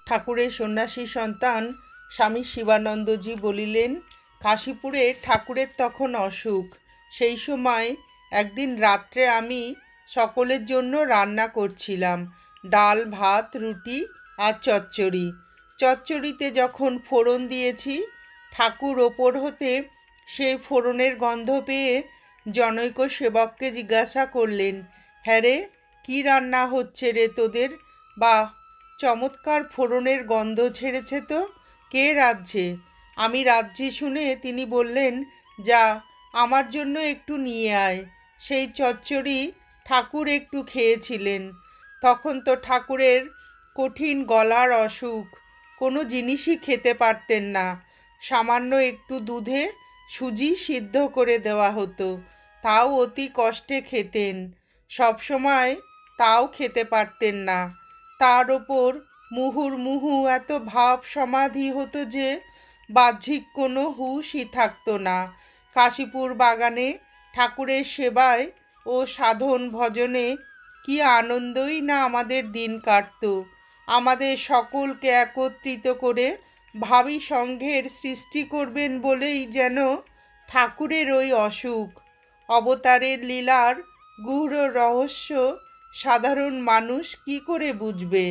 ঠাকুরের সন্ন্যাসী সন্তান স্বামী শিবানন্দজি বলিলেন, কাশীপুরে ঠাকুরের তখন অসুখ। সেই সময় একদিন রাত্রে আমি সকলের জন্য রান্না করছিলাম, ডাল, ভাত, রুটি আর চচ্চড়ি। চচ্চড়িতে যখন ফোড়ন দিয়েছি, ঠাকুর ওপর হতে সেই ফোড়নের গন্ধ পেয়ে জনৈক সেবককে জিজ্ঞাসা করলেন, হ্যাঁ রে, কী রান্না হচ্ছে রে তোদের? বা চমৎকার ফোড়নের গন্ধ ছেড়েছে তো, কে রাঁধছে? আমি রাঁধছি শুনে তিনি বললেন, যা, আমার জন্য একটু নিয়ে আয়। সেই চচ্চড়ি ঠাকুর একটু খেয়েছিলেন। তখন তো ঠাকুরের কঠিন গলার অসুখ, কোনো জিনিসই খেতে পারতেন না। সামান্য একটু দুধে সুজি সিদ্ধ করে দেওয়া হতো, তাও অতি কষ্টে খেতেন। সবসময় তাও খেতে পারতেন না। তার ওপর মুহুর্মুহু এত ভাব সমাধি হতো যে বাহ্যিক কোনো হুঁশই থাকতো না। কাশীপুর বাগানে ঠাকুরের সেবায় ও সাধন ভজনে কি আনন্দই না আমাদের দিন কাটত। আমাদের সকলকে একত্রিত করে ভাবী সংঘের সৃষ্টি করবেন বলেই যেন ঠাকুরের ওই অসুখ। অবতারের লীলার গূঢ় রহস্য সাধারণ মানুষ কি করে বুঝবে?